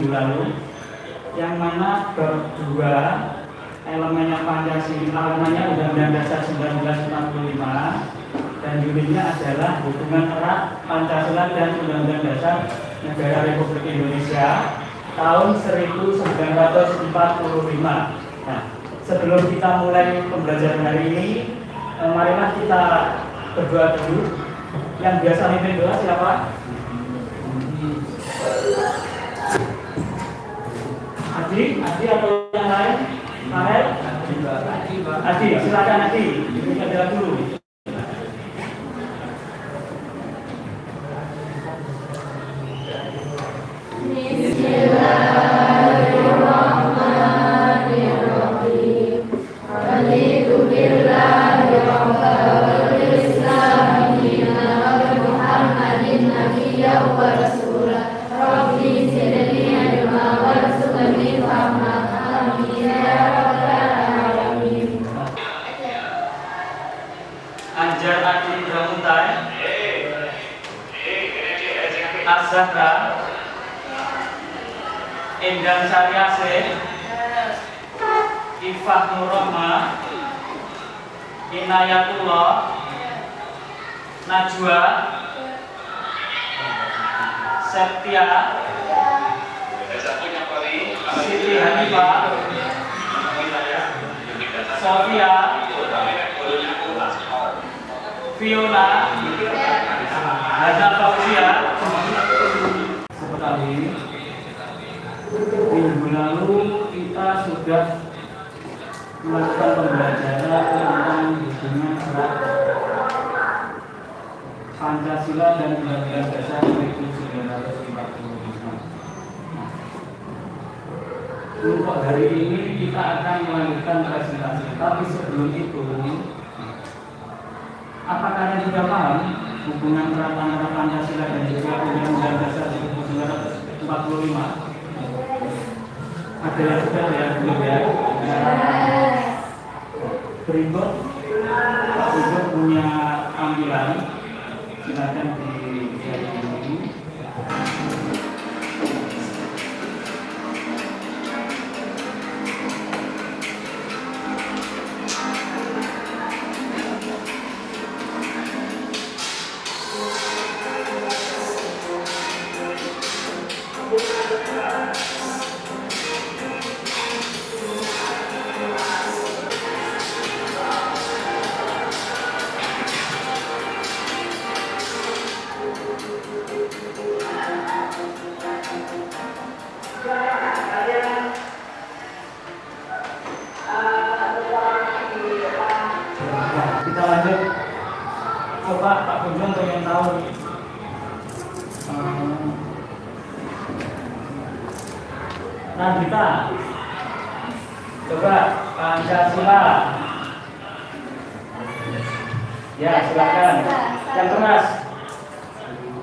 minggu lalu, yang mana bab 2 elemennya Pancasila, elemennya Undang-Undang Dasar 1945, dan judulnya adalah hubungan erat Pancasila dan Undang-Undang Dasar Negara Republik Indonesia tahun 1945. Nah, sebelum kita mulai pembelajaran hari ini, marilah kita berdoa dulu. Yang biasa mimpin doa siapa? Adi atau yang lain? Mahel? Adi, silakan Adi. Kita jalan dulu. Zahra, Endang Saryase, Ifah Nurrohma, Inayatullah, Najwa, Septia, Siti Hanifah, Sofia, Fiona, Hadza Fauzia. Sekali minggu lalu kita sudah melakukan pembelajaran tentang hubungan erat Pancasila dan Undang-Undang Dasar 1945. Untuk hari ini kita akan melanjutkan presentasi. Tapi sebelum itu, apakah kalian sudah paham hubungan erat antara Pancasila dan juga Undang-Undang Dasar 1945? Ada yang sudah ya, belum ya? Berikut Pak Ibu punya tampilan, silakan dilihat dulu. Kita lanjut. Coba Pak Kunjung pengen tahu nih. Nandita, coba Pancasila. Ya, silakan. Yang keras.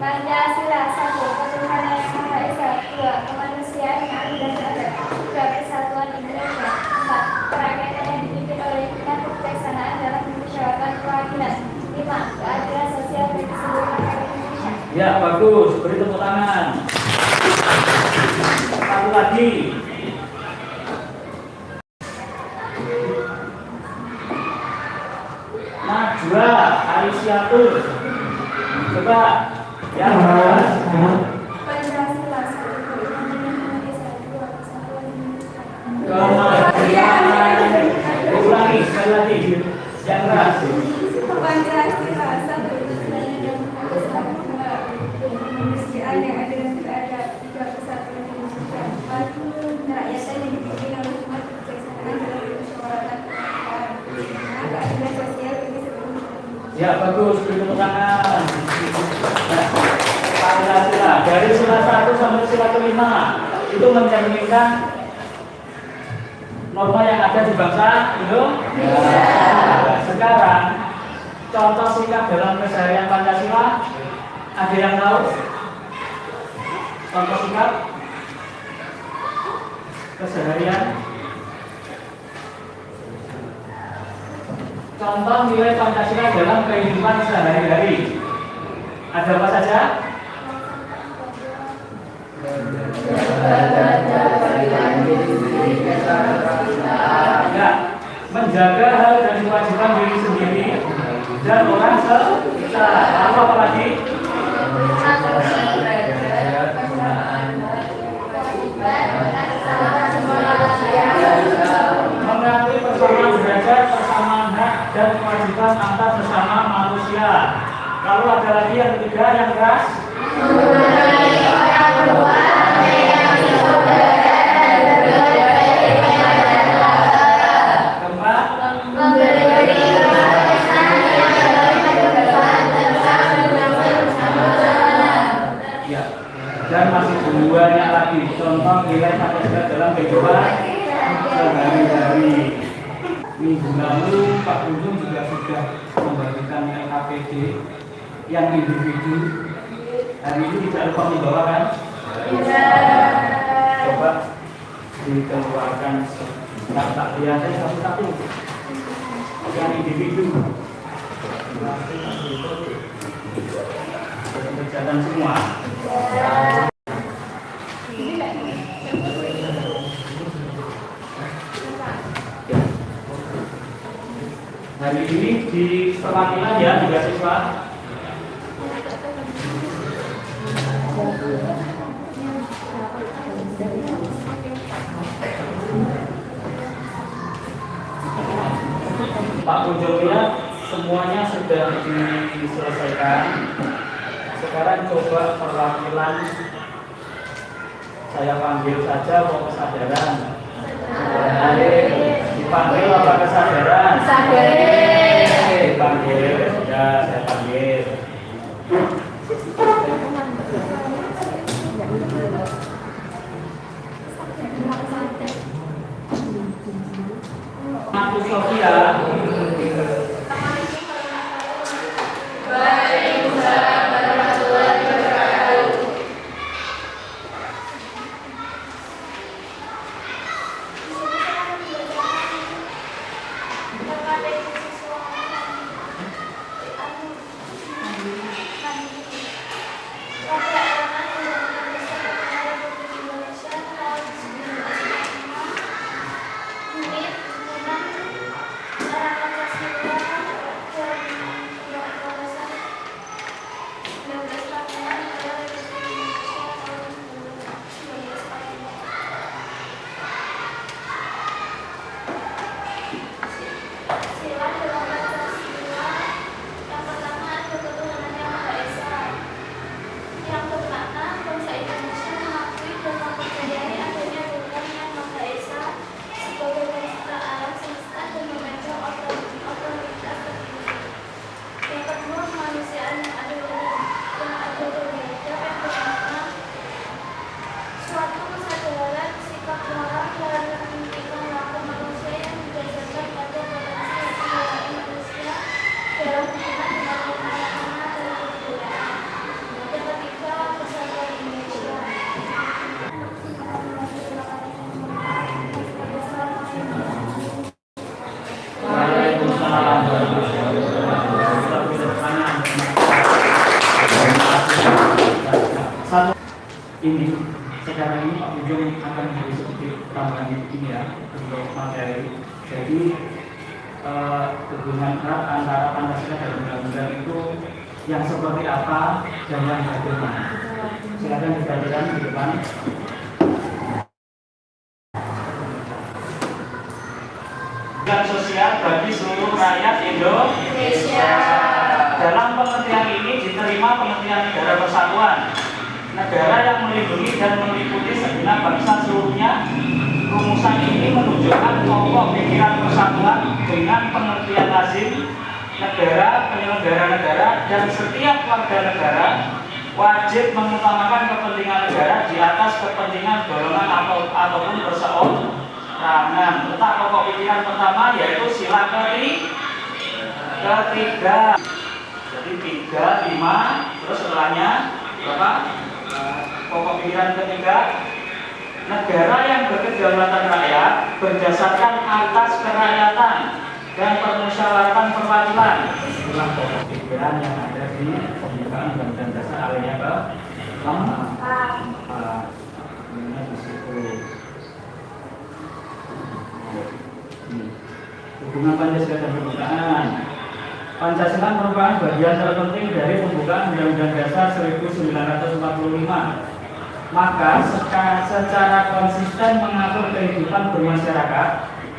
Pancasila 1. Ketuhanan yang Maha Esa. 2. Kemanusiaan yang adil dan beradab. 3. Persatuan Indonesia. 4. Kerakyatan yang dipimpin oleh hikmat kebijaksanaan dalam memusyawarahkan keadilan. 5. Keadilan sosial bagi seluruh rakyat Indonesia. Ya, bagus. Beri tepuk tangan. Satu lagi. Najwa Aisyatul. Coba yang keras. Pancasila 1. Ketuhanan yang Maha Esa. 2. Persatuan Indonesia. Kemanusiaan. Ulangi sekali lagi. Yang keras. Pancasila 1. Ketuhanan yang Maha Esa. 2. Kemanusiaan yang adil dan beradab. 3. Persatuan Indonesia. 4. Kerakyatan yang dipimpin oleh hikmat kebijaksanaan dalam memusyawarahkan keadilan. 5. Keadilan sosial bagi seluruh Indonesia. Ya, bagus. Beri tepuk tangan. Pancasila dari sila 1 sampai sila kelima itu mencerminkan norma yang ada di bangsa Indonesia. Sekarang contoh sikap dalam keseharian Pancasila, ada yang tahu? Contoh sikap keseharian, contoh nilai Pancasila dalam kehidupan sehari-hari. Ada apa saja? Ya, menjaga hal dan kewajiban diri sendiri dan orang sekitar. Lalu apa lagi? Mengakui persamaan derajat, persamaan hak dan kewajiban antar sesama manusia. Lalu ada lagi yang ketiga yang keras. Ya. Dan masih banyak lagi contoh nilai Pancasila dalam kehidupan sehari-hari. Minggu lalu Pak Gunung juga sudah membagikan LKPD yang individu. Hari ini tidak lupa membawa kan? Coba dikeluarkan tak biasa satu-satu yang individu. Kegiatan semua. Hari ini di perwakilan ya juga siswa. Pak Pujoya semuanya sudah diselesaikan. Sekarang coba perwakilan saya panggil saja mau kesadaran. Dipanggil apa kesadaran? Dipanggil, ya saya panggil. Aku Sofia. Satu ini sekarang ini Pak Ujung akan memberi sedikit tambahan ini ya untuk materi. Jadi hubungan erat antara Pancasila dan undang-undang itu yang seperti apa dan yang bagaimana. Silakan dibacakan di depan. Sosial bagi seluruh rakyat Indonesia. Dalam pengertian ini diterima pengertian negara persatuan, negara yang melindungi dan meliputi segenap bangsa seluruhnya. Rumusan ini menunjukkan pokok pikiran persatuan dengan pengertian lazim negara, penyelenggara negara, dan setiap warga negara wajib mengutamakan kepentingan negara di atas kepentingan golongan ataupun perseorangan. Letak pokok pikiran pertama yaitu sila ketiga. Jadi 3, 5, terus setelahnya berapa? Pokok pikiran ketiga, negara yang berkedaulatan rakyat berdasarkan atas kerakyatan dan permusyawaratan perwakilan. Itulah pokok pikiran yang ada di pembukaan Undang-Undang Dasar alinea ke-4. Nah, di situ. Hubungan Pancasila dan pembukaan. Pancasila merupakan bagian terpenting dari pembukaan Undang-Undang Dasar 1945. Maka secara konsisten mengatur kehidupan bermasyarakat,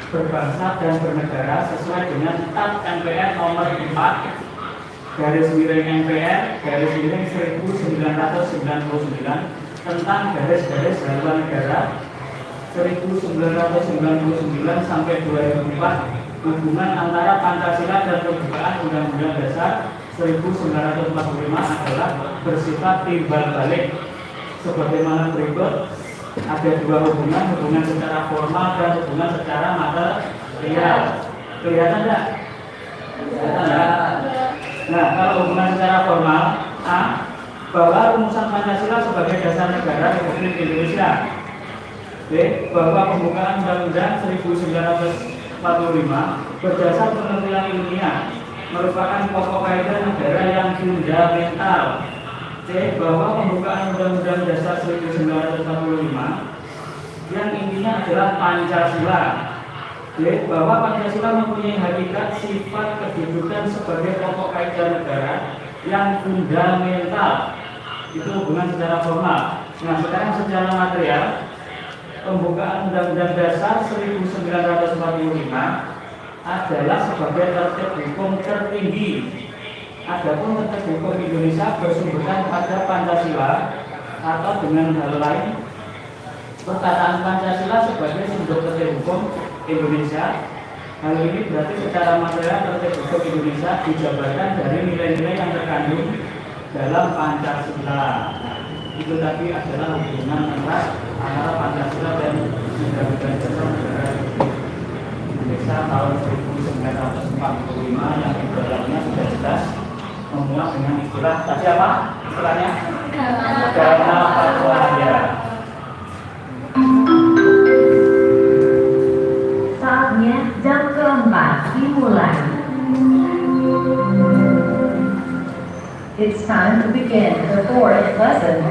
berbangsa dan bernegara sesuai dengan Tat MPR nomor 4 garis miring MPR garis miring 1999 tentang garis-garis haluan negara 1999 sampai 2004. Hubungan antara Pancasila dan pembukaan Undang-Undang Dasar 1945 adalah bersifat timbal balik sebagaimana berikut. Ada dua hubungan, hubungan secara formal dan hubungan secara material. Kelihatan tidak? Kelihatan tidak? Nah, kalau hubungan secara formal, A. Bahwa rumusan Pancasila sebagai dasar negara Republik Indonesia. B. Bahwa pembukaan Undang-Undang 1945 berdasar penelitian ilmiah merupakan pokok kaidah negara yang fundamental. C. Bahwa pembukaan Undang-Undang Dasar 1945 yang intinya adalah Pancasila. D. Bahwa Pancasila mempunyai hakikat sifat kedudukan sebagai pokok kaidah negara yang fundamental. Itu hubungan secara formal. Nah, sekarang secara material, pembukaan Undang-Undang Dasar 1945 adalah sebagai tertib hukum tertinggi. Adapun tertib hukum Indonesia bersumberkan pada Pancasila, atau dengan hal lain, perkataan Pancasila sebagai sumber tertib hukum Indonesia. Hal ini berarti secara material tertib hukum Indonesia dijabarkan dari nilai-nilai yang terkandung dalam Pancasila. Itu tadi adalah hubungan antara Pancasila dan Undang-Undang Dasar Negara Indonesia tahun 1945 yang di dalamnya sudah jelas memuat dengan istilah tadi apa? Istilahnya Dana Pakualayan. Saatnya jam keempat dimulai. It's time to begin the fourth lesson.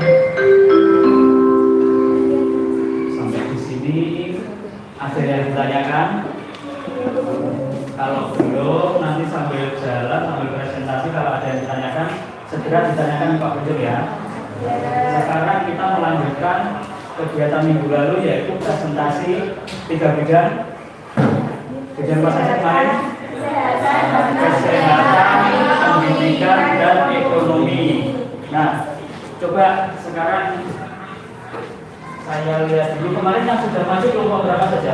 Sampai di sini ada yang ditanyakan? Kalau belum, nanti sambil jalan, sambil presentasi, kalau ada yang ditanyakan, segera ditanyakan Pak Betul ya. Sekarang kita melanjutkan kegiatan minggu lalu, yaitu presentasi 3 bidang. Bidang apa saja kemarin? Kesehatan, pendidikan, dan ekonomi. Nah, coba sekarang saya lihat dulu kemarin yang sudah masuk kelompok berapa saja?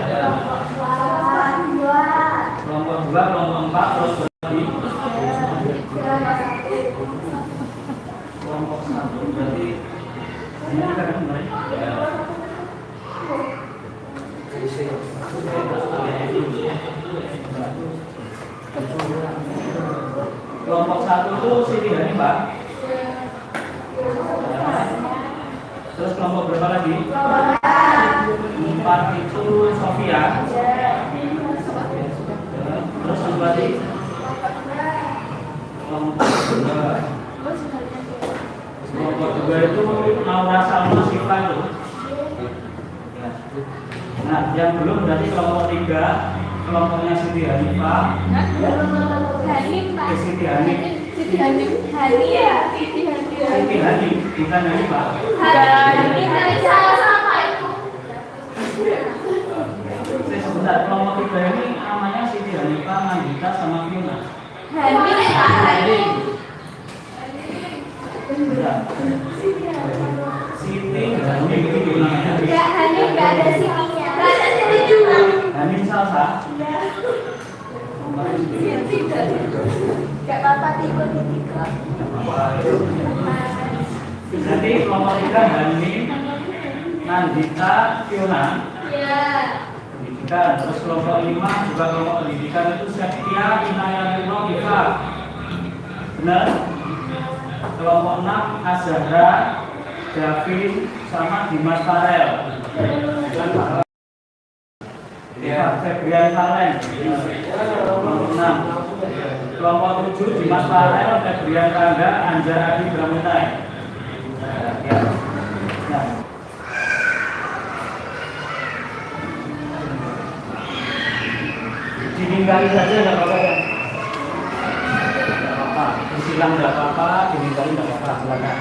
Kelompok 2, kelompok 4, terus berarti kelompok 1 berarti ini kan kemarin. Kelompok 1 itu Siti Hani, Pak. Terus kelompok berapa lagi? 4 itu Sofia. Terus yang tadi kelompok 2 itu Naura Salma Siva itu. Nah, yang belum berarti kelompok 3 kelompoknya Siti Hanifah. Siti Hani. Siti Hani, bukan Hanifah. Sebentar, kelompok 3 ini namanya Siti Hanifah, Mandita, sama Fiona. Siti Hani itu namanya. Hani Salsa. Nanti kelompok 3 Hani, Nandita, Fiona. Pendidikan. Terus kelompok 5 juga kelompok pendidikan itu Setia, Inayatullah, Iva. Benar? Kelompok 6 Azhara, Davin, sama Dimas Farel. Ya, Febrian Valen. Kelompok 6. Kelompok 7 Dimas Farel, Febrian Rangga, Anjar Adi Bramutai. Ya. Nah. Dininggalin saja nggak apa-apa ya. Nggak apa-apa. Disilang nggak apa-apa, dininggalin nggak apa-apa. Silakan.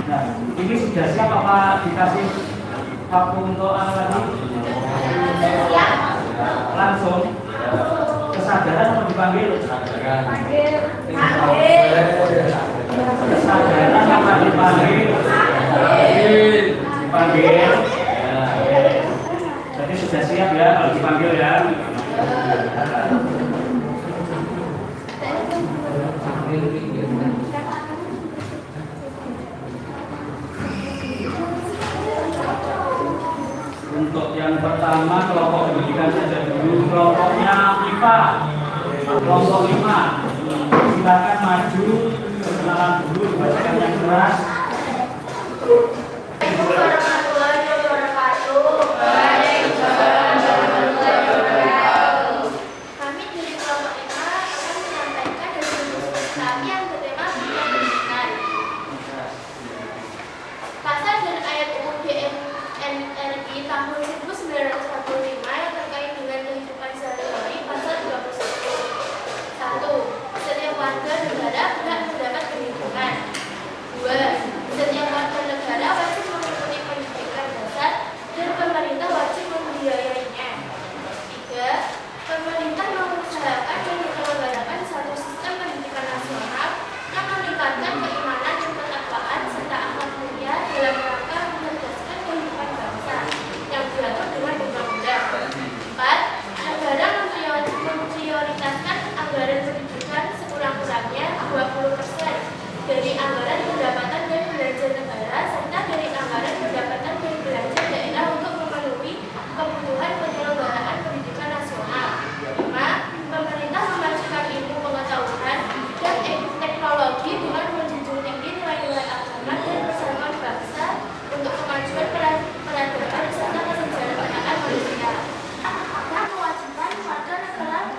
Nah, ini sudah siap apa dikasih waktu untuk apa lagi? Langsung kesadaran atau dipanggil? Kesadaran apa dipanggil? Dipanggil. Jadi sudah siap ya kalau dipanggil ya. Untuk yang pertama kelompok pendidikan saja dulu, kelompoknya IPA, kelompok 5. Silakan maju, perkenalan dulu, bacakan yang keras. Kami dari kelompok 5 akan menyampaikan hasil diskusi kami yang bertema pendidikan. Pasal dan ayat UUD NRI tahun 1945 yang terkait dengan kehidupan sehari-hari pasal 21. 1. Setiap warga negara berhak mendapat pendidikan. 2. Setiap warga negara wajib mengikuti pendidikan dasar dan pemerintah wajib membiayainya. 3. Pemerintah mengusahakan dan menyelenggarakan satu sistem pendidikan nasional yang meningkatkan keimanan dan ketakwaan serta akhlak mulia dalam rangka mencerdaskan kehidupan bangsa yang diatur dengan undang-undang. 4. Negara memprioritaskan anggaran pendidikan sekurang-kurangnya 20% dari anggaran pendapatan dan belanja negara serta dari anggaran pendapatan dan belanja daerah untuk memenuhi kebutuhan penyelenggaraan pendidikan nasional. 5. Pemerintah memajukan ilmu pengetahuan dan teknologi dengan menjunjung tinggi nilai-nilai agama dan persatuan bangsa untuk kemajuan peradaban serta kesejahteraan manusia. Ada kewajiban warga negara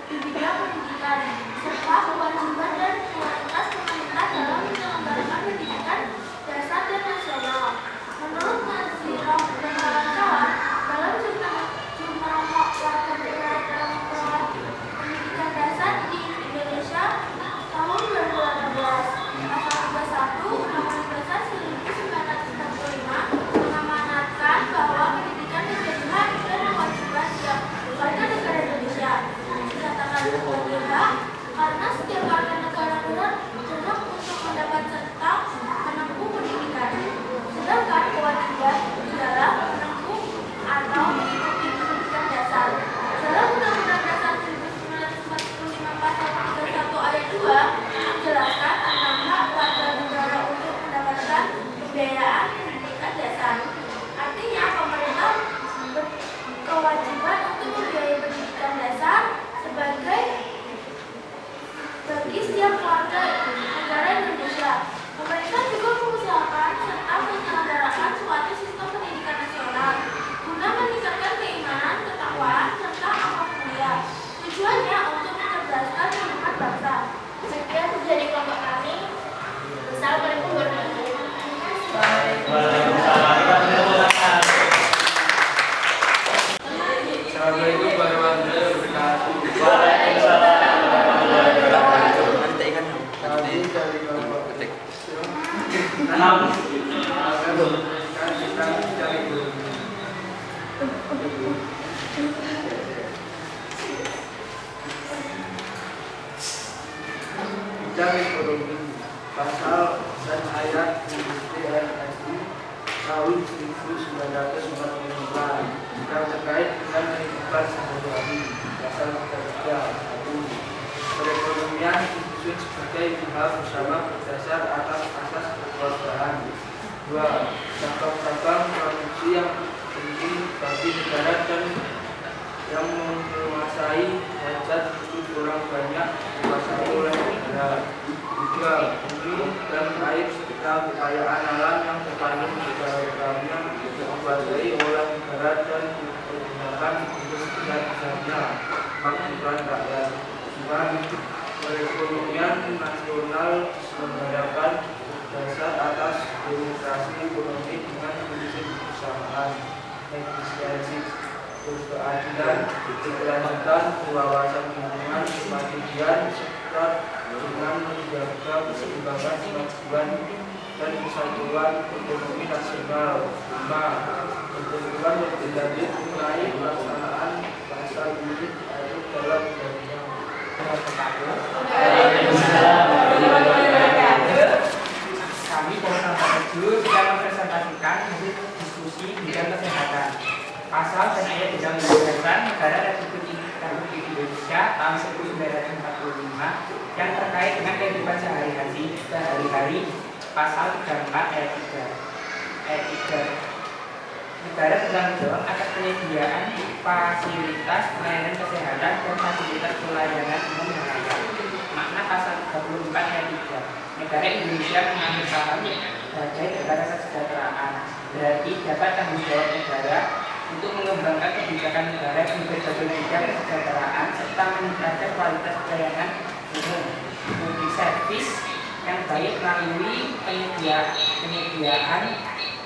di bidang pendidikan serta kewajiban dan kualitas pemerintah dalam menyelenggarakan pendidikan dasar dan nasional. Menurut Nazirah dan kawan-kawan, dalam jumlah warga negara dalam pendidikan dasar di Indonesia tahun 2018, pasal 31 Undang-Undang Dasar 1945 mengamanatkan bahwa pendidikan menjadi hak dan kewajiban setiap warga negara Indonesia. Dikatakan sebagai hak karena setiap warga negara berhak untuk mendapat serta menempuh pendidikan. Sedangkan kewajiban adalah menempuh atau mengikuti pendidikan dasar. Dalam Undang-Undang Dasar 1945 pasal 31 ayat 2 menjelaskan tentang hak warga negara untuk mendapatkan pembiayaan pendidikan dasar. Artinya pemerintah berkewajiban untuk membiayai pendidikan dasar sebagai bagi setiap warga negara Indonesia. Pemerintah juga mengusahakan serta menyelenggarakan suatu sistem pendidikan nasional guna meningkatkan keimanan, ketakwaan, serta akhlak mulia. Tujuannya untuk mencerdaskan kehidupan bangsa. Sekian dari kelompok kami. Assalamualaikum warahmatullahi wabarakatuh. Waalaikumsalam. Kita tepuk tangan. Assalamualaikum warahmatullahi wabarakatuh. Waalaikumsalam warahmatullahi wabarakatuh. Nanti kan nanti dari kelompok ketik. 6. bidang ekonomi. Pasal dan ayat UUD tahun 1945 yang terkait dengan kehidupan sehari-hari. Pasal 33 perekonomian disusun sebagai usaha bersama berdasar atas asas kekeluargaan. 2. Cabang-cabang produksi yang penting bagi negara dan yang menguasai hajat itu kurang banyak dikuasai oleh negara. 3. Bumi dan air serta kekayaan alam yang terkandung di dalamnya dikuasai oleh negara dan digunakan untuk sebesar-besarnya makmuran rakyat. 4. Perekonomian nasional diselenggarakan berdasar atas demokrasi ekonomi dengan prinsip kebersamaan, efisiensi, keadilan, keberlanjutan, kewawasan lingkungan, kemandirian, serta dengan menjaga keseimbangan kemajuan dan kesatuan ekonomi nasional. 5. Ketentuan lebih lanjut mengenai pelaksanaan pasal ini ada dalam undang-undang. Kami Polres Batu sedang mempresentasikan hasil diskusi bidang kesehatan. Pasal dan ayat Undang-Undang Dasar Negara Republik Indonesia tahun 1945 yang terkait dengan kehidupan sehari-hari. Pasal 34 ayat 3. Negara bertanggung jawab atas penyediaan fasilitas pelayanan kesehatan dan fasilitas pelayanan umum yang layak. Makna pasal 34 ayat 3. Negara Indonesia mengambil saham sebagai negara kesejahteraan. Berarti dapat tanggung jawab negara untuk mengembangkan kebijakan negara di berbagai bidang kesejahteraan serta meningkatkan kualitas pelayanan umum public service yang baik melalui penyediaan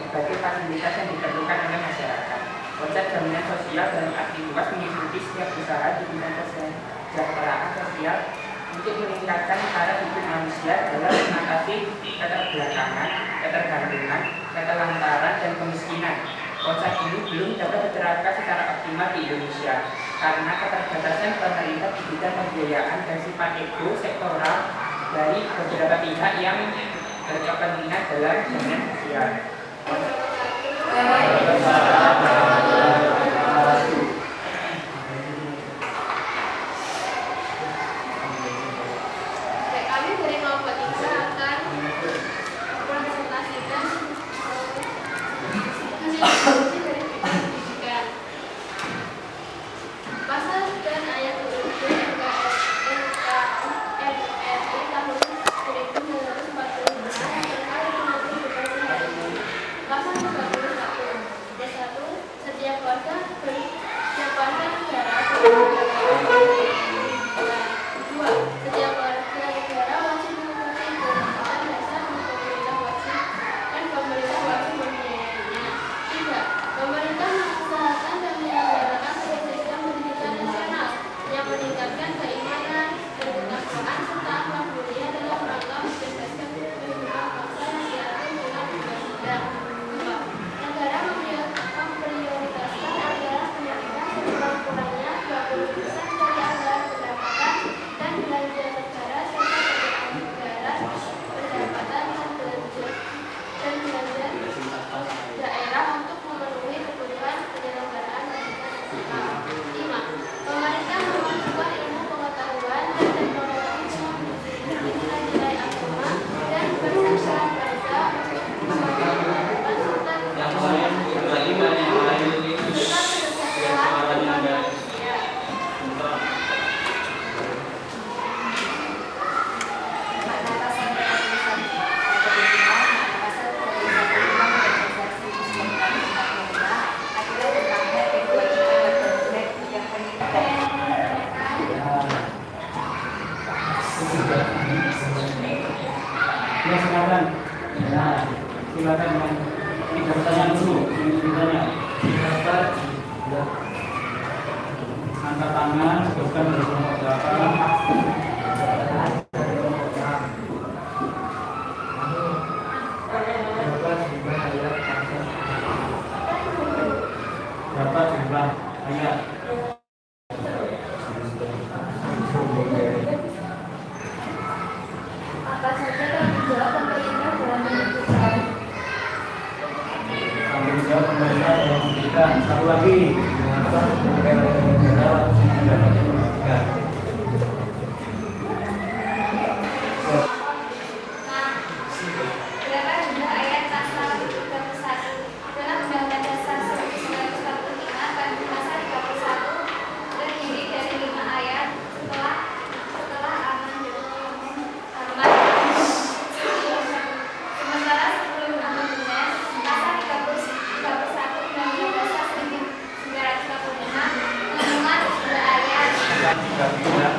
berbagai fasilitas yang diperlukan oleh masyarakat. Konsep jaminan sosial dalam arti luas mengikuti setiap usaha di bidang kesejahteraan sosial untuk meningkatkan taraf hidup manusia dalam mengatasi keterbelakangan, ketergantungan, ketelantaran, dan kemiskinan. Konsep ini belum dapat diterapkan secara optimal di Indonesia karena keterbatasan pemerintah di bidang pembiayaan dan sifat ego sektoral dari beberapa pihak yang berkepentingan dalam jaminan sosial. Kami dari kelompok 3 akan mempresentasikan hasil diskusi dari bidang pendidikan. Pasal dan ayat UUD NKRI tahun 1945 terkait dengan kehidupan sehari-hari. Pasal 31. Setiap warga negara Dua, setiap warga negara wajib mengikuti kebijakan dasar pemerintah wajib dan pemerintah wajib membiayainya. 3. Pemerintah mengusahakan dan menyelenggarakan sistem pendidikan nasional yang meningkatkan keimanan dan ketakwaan serta akhlak mulia dalam rangka mencerdaskan kehidupan bangsa yang diatur dengan undang-undang. 2. Negara memprioritaskan anggaran pendidikan sekurang-kurangnya 20% dari anggaran pendapatan dan belanja negara serta penggunaan negara pendapatan dan belanja daerah untuk memenuhi kebutuhan penyelenggaraan pendidikan nasional. 5. Pemerintah memajukan ilmu pengetahuan dan teknologi dengan mengikuti nilai-nilai agama dan bersama bangsa untuk memajukan serta kesejahteraan manusia. Makna pasal beratusan kepemimpinan, makna pasal organisasi Muslim tahun 1945 adalah tentang kewajiban dan bidang pendidikan. Ya silakan. Nah, silakan yang tidak bertanya dulu, yang bertanya. Silakan. Angkat tangan, sebutkan bersama berapa. Berapa jumlah ayat? lagi apa negara dapat pendidikan. Berapa jumlah ayat pasal 31 dalam Undang-Undang Dasar 1945 dan pasal 31 terdiri dari 5 ayat setelah amandemen. Sementara sebelum amandemen pasal 31 Undang-Undang Dasar 1945 mengandung jumlah ayat Yang tiga bidang,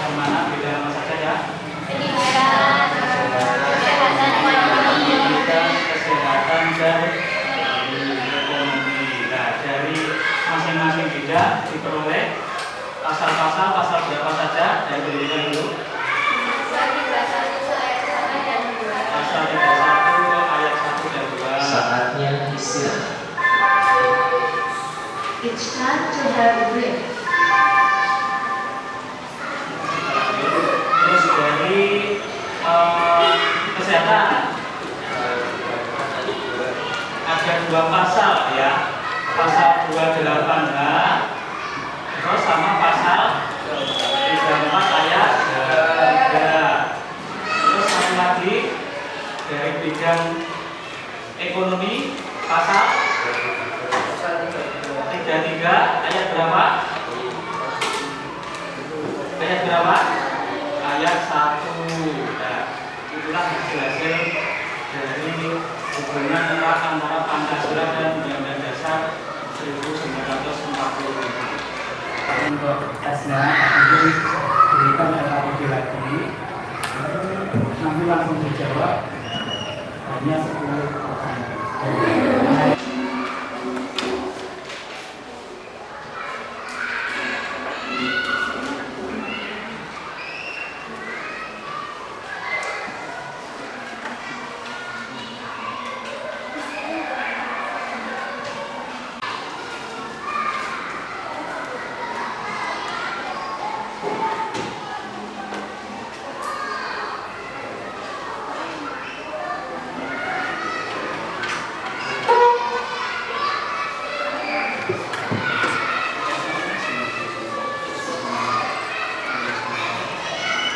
yang mana bidang apa saja ya? pendidikan, kesehatan, Pendidikan, kesehatan, dan ekonomi. Nah, dari masing-masing bidang diperoleh pasal berapa saja dari pendidikan itu? pasal 31 ayat 1 dan 2. Pasal 31 ayat 1 dan 2. Saatnya istirahat. It's time to have a break. Terus dari kesehatan ada 2 pasal ya, pasal 28H terus sama pasal 34 ayat 3. Terus satu lagi dari bidang ekonomi pasal 33 ayat berapa? Ayat berapa? Ayat 1. Nah, itulah hasil-hasil dari hubungan erat antara Pancasila dan Undang-Undang Dasar 1945. Untuk tesnya nanti diberikan LKPD lagi, nanti langsung dijawab hanya 10%.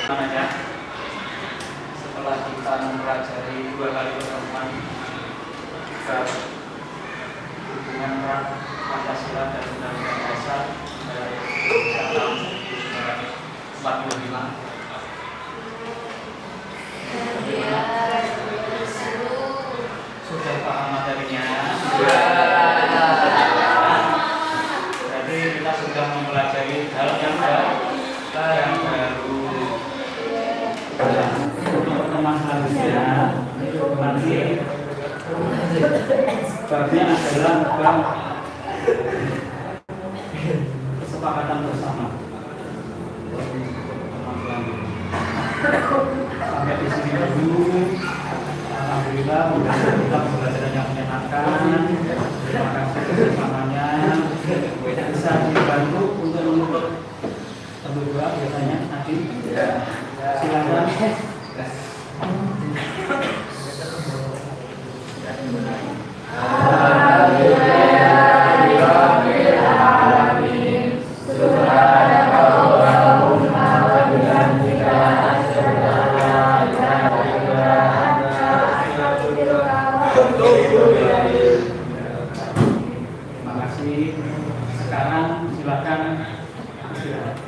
Aja. Setelah kita mempelajari 2 kali pertemuan hubungan erat Pancasila dan Undang-Undang Dasar dari tahun 1945. Sudah paham materinya? Jadi kita sudah mempelajari hal yang baru. Untuk pertemuan selanjutnya nanti babnya adalah bab kesepakatan bersama. Sampai di sini dulu. Alhamdulillah, mudah-mudahan kita pembelajaran yang menyenangkan. Terima kasih kebersamanya. Bisa dibantu untuk menutup berdua biasanya nanti. Silakan. Terima kasih. Sekarang silakan istirahat.